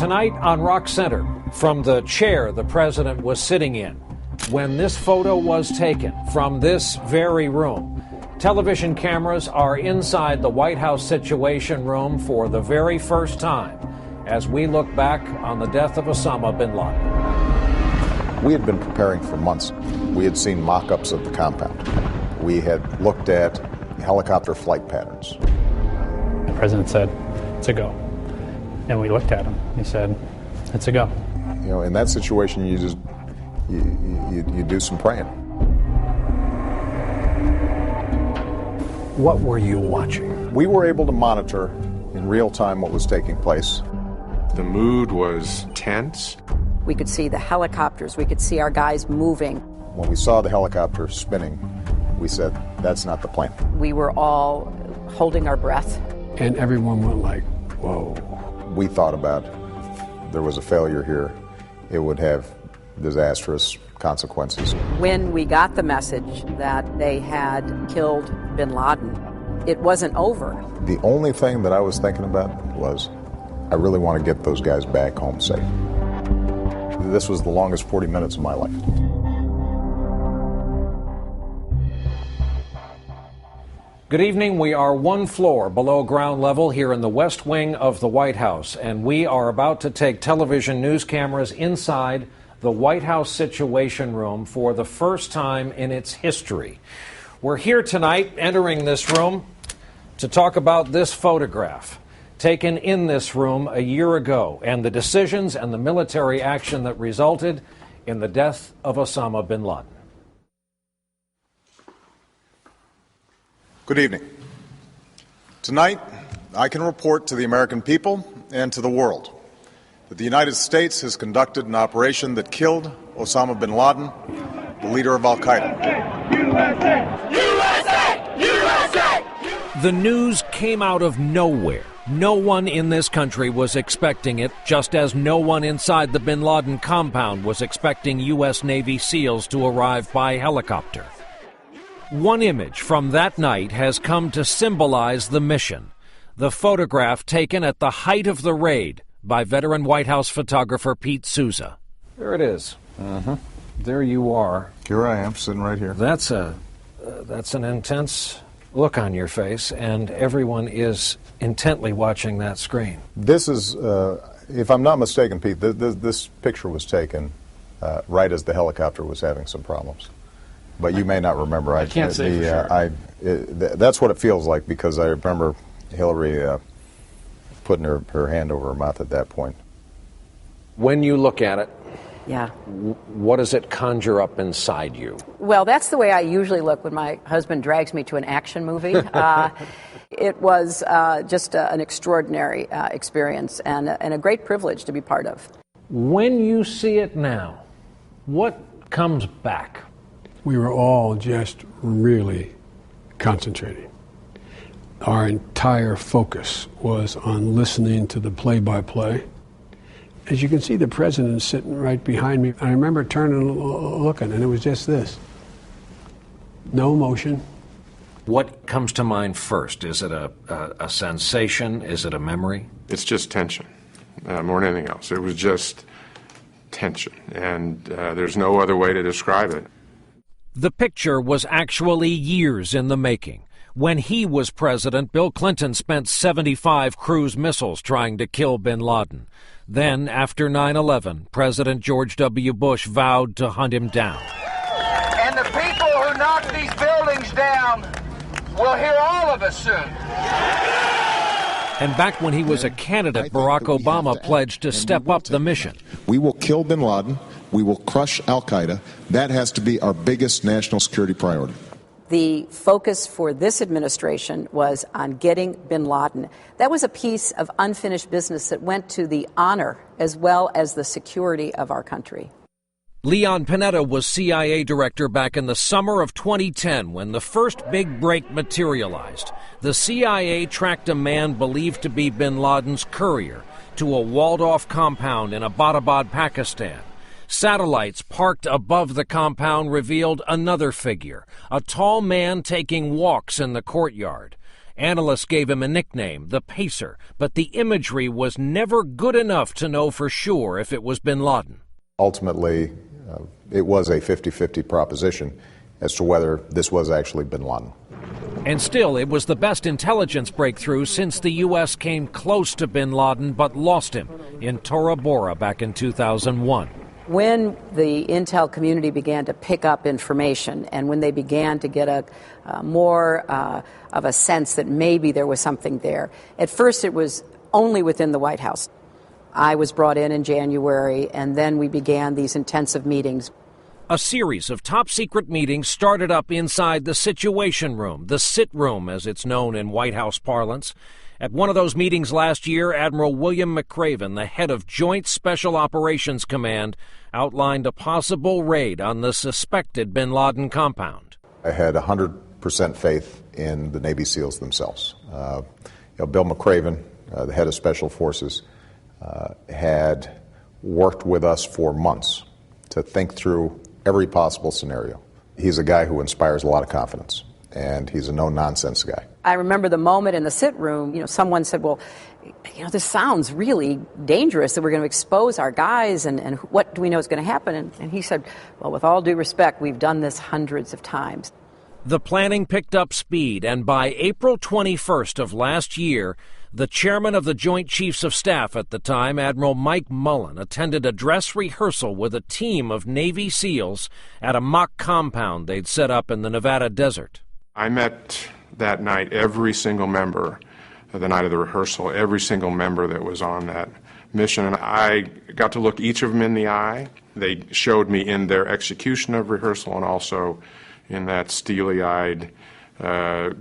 Tonight on Rock Center, from the chair the president was sitting in when this photo was taken from this very room. Television cameras are inside the White House Situation Room for the very first time as we look back on the death of Osama bin Laden. We had been preparing for months. We had seen mock-ups of the compound. We had looked at helicopter flight patterns. The president said, "It's a go." And we looked at him. He said, "It's a go." You know, in that situation, you just you do some praying. What were you watching? We were able to monitor in real time what was taking place. The mood was tense. We could see the helicopters. We could see our guys moving. When we saw the helicopter spinning, we said, that's not the plane. We were all holding our breath. And everyone went like, whoa. We thought about there was a failure here. It would have disastrous consequences. When we got the message that they had killed bin Laden, it wasn't over. The only thing that I was thinking about was, I really want to get those guys back home safe. This was the longest 40 minutes of my life. Good evening. We are one floor below ground level here in the West Wing of the White House, and we are about to take television news cameras inside the White House Situation Room for the first time in its history. We're here tonight, entering this room, to talk about this photograph taken in this room a year ago and the decisions and the military action that resulted in the death of Osama bin Laden. Good evening. Tonight, I can report to the American people and to the world that the United States has conducted an operation that killed Osama bin Laden, the leader of Al-Qaeda. USA! USA! USA! The news came out of nowhere. No one in this country was expecting it, just as no one inside the bin Laden compound was expecting U.S. Navy SEALs to arrive by helicopter. One image from that night has come to symbolize the mission. The photograph taken at the height of the raid by veteran White House photographer Pete Souza. There it is. There you are. Here I am, sitting right here. That's an intense look on your face, and everyone is intently watching that screen. This is, if I'm not mistaken, Pete, this picture was taken right as the helicopter was having some problems. But you may not remember. I can't say for sure. That's what it feels like, because I remember Hillary putting her hand over her mouth at that point. When you look at it, Yeah. what does it conjure up inside you? Well, that's the way I usually look when my husband drags me to an action movie. It was just an extraordinary experience and a great privilege to be part of. When you see it now, what comes back? We were all just really concentrating. Our entire focus was on listening to the play-by-play. As you can see, the president is sitting right behind me. I remember turning and looking, and it was just this. No emotion. What comes to mind first? Is it a sensation? Is it a memory? It's just tension, more than anything else. It was just tension, and there's no other way to describe it. The picture was actually years in the making. When he was president, Bill Clinton spent 75 cruise missiles trying to kill bin Laden. Then, after 9/11, President George W. Bush vowed to hunt him down. And the people who knock these buildings down will hear all of us soon. And back when he was a candidate, Barack Obama pledged to step up the mission. We will kill bin Laden. We will crush Al-Qaeda. That has to be our biggest national security priority. The focus for this administration was on getting bin Laden. That was a piece of unfinished business that went to the honor as well as the security of our country. Leon Panetta was CIA director back in the summer of 2010 when the first big break materialized. The CIA tracked a man believed to be bin Laden's courier to a walled-off compound in Abbottabad, Pakistan. Satellites parked above the compound revealed another figure, a tall man taking walks in the courtyard. Analysts gave him a nickname, the Pacer, but the imagery was never good enough to know for sure if it was bin Laden. Ultimately, it was a 50-50 proposition as to whether this was actually bin Laden. And still, it was the best intelligence breakthrough since the U.S. came close to bin Laden but lost him in Tora Bora back in 2001. When the intel community began to pick up information and when they began to get a more of a sense that maybe there was something there, at first it was only within the White House. I was brought in January, and then we began these intensive meetings. A series of top-secret meetings started up inside the Situation Room, the sit room as it's known in White House parlance. At one of those meetings last year, Admiral William McRaven, the head of Joint Special Operations Command, outlined a possible raid on the suspected bin Laden compound. I had 100% faith in the Navy SEALs themselves. Bill McRaven, the head of Special Forces, had worked with us for months to think through every possible scenario. He's a guy who inspires a lot of confidence, and he's a no-nonsense guy. I remember the moment in the sit room, someone said, well, this sounds really dangerous that we're going to expose our guys, and what do we know is going to happen? And he said, well, with all due respect, we've done this hundreds of times. The planning picked up speed, and by April 21st of last year, the chairman of the Joint Chiefs of Staff at the time, Admiral Mike Mullen, attended a dress rehearsal with a team of Navy SEALs at a mock compound they'd set up in the Nevada desert. I met that night every single member, the night of the rehearsal, every single member that was on that mission, and I got to look each of them in the eye. They showed me in their execution of rehearsal and also in that steely-eyed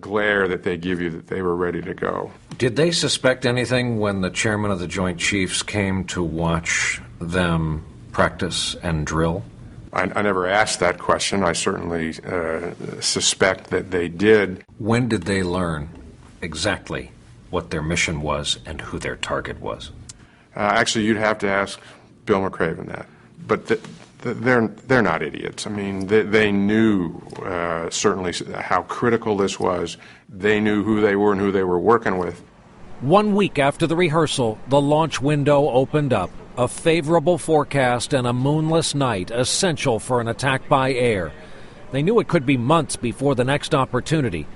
glare that they give you that they were ready to go. Did they suspect anything when the chairman of the Joint Chiefs came to watch them practice and drill? I never asked that question. I certainly suspect that they did. When did they learn exactly what their mission was and who their target was? Actually, you'd have to ask Bill McRaven that. But they're not idiots. I mean, they knew certainly how critical this was. They knew who they were and who they were working with. 1 week after the rehearsal, the launch window opened up. A favorable forecast and a moonless night essential for an attack by air. They knew it could be months before the next opportunity.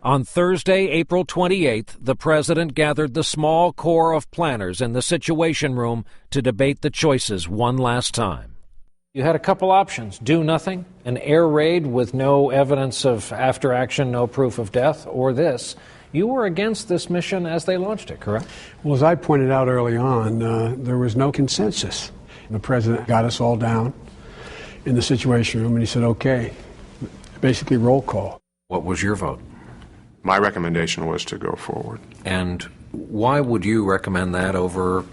On Thursday, April 28th, the president gathered the small core of planners in the Situation Room to debate the choices one last time. You had a couple options. Do nothing, an air raid with no evidence of after action, no proof of death, or this. You were against this mission as they launched it, correct? Well, as I pointed out early on, there was no consensus. The president got us all down in the Situation Room, and he said, okay, basically roll call. What was your vote? My recommendation was to go forward. And why would you recommend that over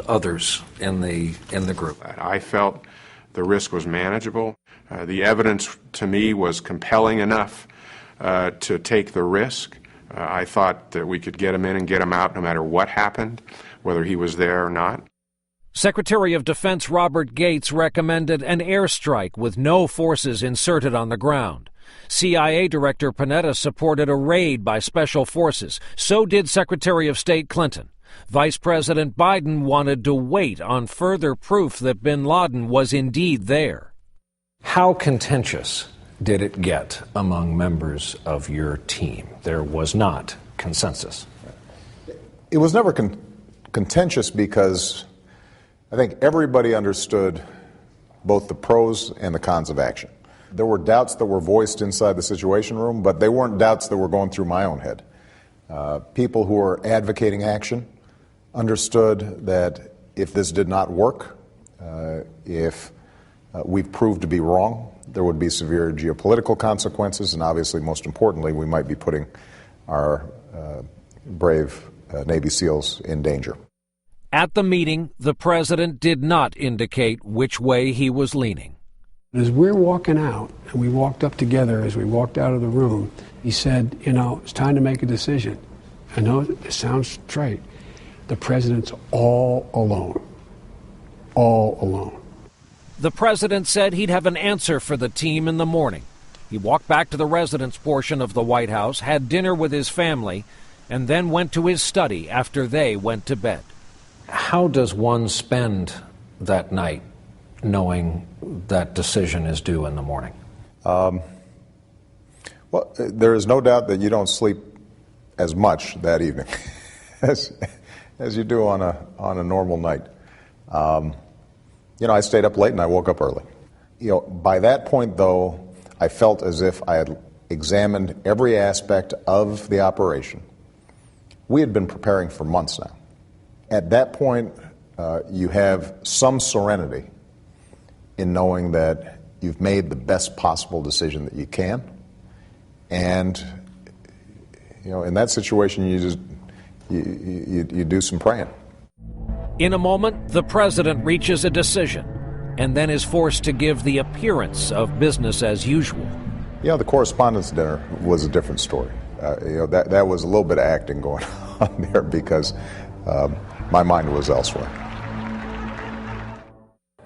others in the group? I felt the risk was manageable. The evidence to me was compelling enough to take the risk. I thought that we could get him in and get him out no matter what happened, whether he was there or not. Secretary of Defense Robert Gates recommended an airstrike with no forces inserted on the ground. CIA Director Panetta supported a raid by special forces. So did Secretary of State Clinton. Vice President Biden wanted to wait on further proof that bin Laden was indeed there. How contentious did it get among members of your team? There was not consensus. It was never contentious because I think everybody understood both the pros and the cons of action. There were doubts that were voiced inside the Situation Room, but they weren't doubts that were going through my own head. People who were advocating action understood that if this did not work, if we proved to be wrong, there would be severe geopolitical consequences, and obviously, most importantly, we might be putting our brave Navy SEALs in danger. At the meeting, the president did not indicate which way he was leaning. As we're walking out, and we walked up together as we walked out of the room, he said, it's time to make a decision. I know it sounds trite. The president's all alone. All alone. The president said he'd have an answer for the team in the morning. He walked back to the residence portion of the White House, had dinner with his family, and then went to his study after they went to bed. How does one spend that night knowing that decision is due in the morning? Well, there is no doubt that you don't sleep as much that evening as you do on a normal night. I stayed up late and I woke up early. By that point, though, I felt as if I had examined every aspect of the operation. We had been preparing for months now. At that point, you have some serenity in knowing that you've made the best possible decision that you can. And, in that situation, you do some praying. In a moment, the president reaches a decision and then is forced to give the appearance of business as usual. The correspondence dinner was a different story. That was a little bit of acting going on there because my mind was elsewhere.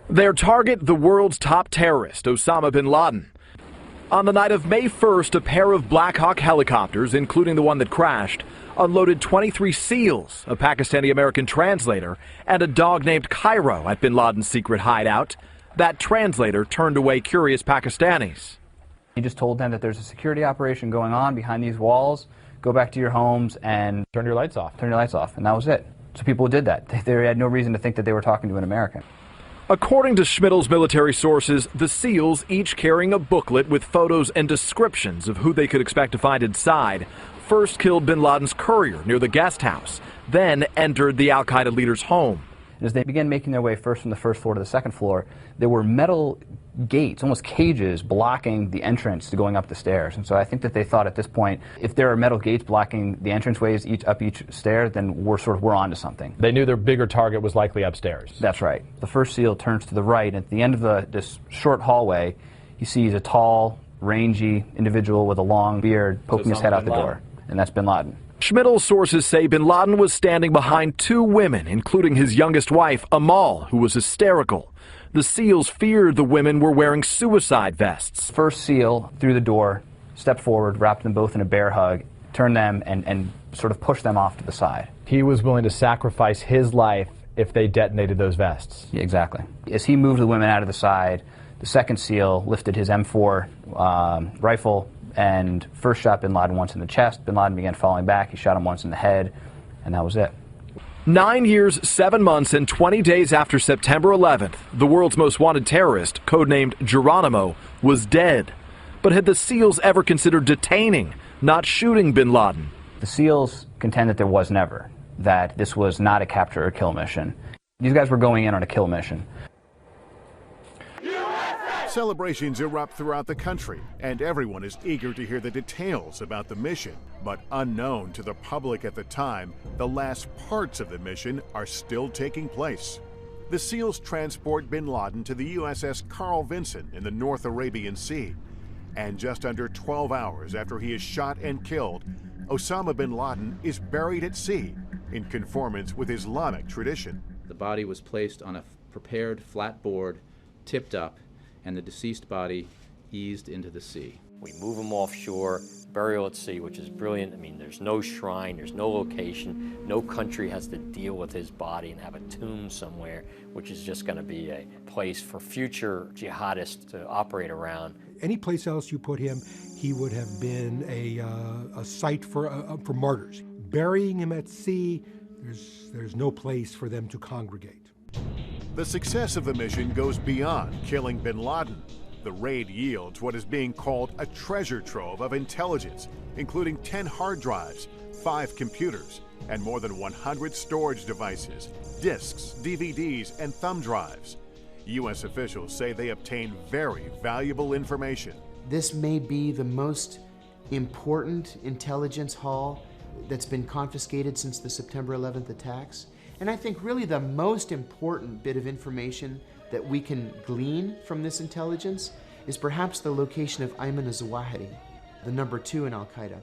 Their target, the world's top terrorist, Osama bin Laden. On the night of May 1st, a pair of Black Hawk helicopters, including the one that crashed, unloaded 23 SEALs, a Pakistani-American translator, and a dog named Cairo at bin Laden's secret hideout. That translator turned away curious Pakistanis. He just told them that there's a security operation going on behind these walls. Go back to your homes and Turn your lights off. Turn your lights off. And that was it. So people did that. They had no reason to think that they were talking to an American. According to Schmidl's military sources, the SEALs, each carrying a booklet with photos and descriptions of who they could expect to find inside, first killed bin Laden's courier near the guest house, then entered the Al-Qaeda leader's home. As they began making their way first from the first floor to the second floor, there were metal gates, almost cages, blocking the entrance to going up the stairs. And so I think that they thought at this point, if there are metal gates blocking the entranceways up each stair, then we're on to something. They knew their bigger target was likely upstairs. That's right. The first SEAL turns to the right, and at the end of this short hallway, he sees a tall, rangy individual with a long beard poking his head out the door. And that's bin Laden. Schmidl's sources say bin Laden was standing behind two women, including his youngest wife, Amal, who was hysterical. The SEALs feared the women were wearing suicide vests. First SEAL through the door, stepped forward, wrapped them both in a bear hug, turned them and sort of pushed them off to the side. He was willing to sacrifice his life if they detonated those vests. Yeah, exactly. As he moved the women out of the side, the second SEAL lifted his M4 rifle and first shot bin Laden once in the chest. Bin Laden began falling back. He shot him once in the head, and that was it. 9 years, 7 months, and 20 days after September 11th, the world's most wanted terrorist, codenamed Geronimo, was dead. But had the SEALs ever considered detaining, not shooting bin Laden? The SEALs contend that there was never, that this was not a capture or kill mission. These guys were going in on a kill mission. Celebrations erupt throughout the country, and everyone is eager to hear the details about the mission. But unknown to the public at the time, the last parts of the mission are still taking place. The SEALs transport bin Laden to the USS Carl Vinson in the North Arabian Sea. And just under 12 hours after he is shot and killed, Osama bin Laden is buried at sea in conformance with Islamic tradition. The body was placed on a prepared flat board, tipped up, and the deceased body eased into the sea. We move him offshore, burial at sea, which is brilliant. I mean, there's no shrine, there's no location, no country has to deal with his body and have a tomb somewhere, which is just going to be a place for future jihadists to operate around. Any place else you put him, he would have been a site for martyrs. Burying him at sea, there's no place for them to congregate. The success of the mission goes beyond killing bin Laden. The raid yields what is being called a treasure trove of intelligence, including 10 hard drives, 5 computers, and more than 100 storage devices, discs, DVDs, and thumb drives. U.S. officials say they obtained very valuable information. This may be the most important intelligence haul that's been confiscated since the September 11th attacks. And I think really the most important bit of information that we can glean from this intelligence is perhaps the location of Ayman al-Zawahiri, the number 2 in Al-Qaeda.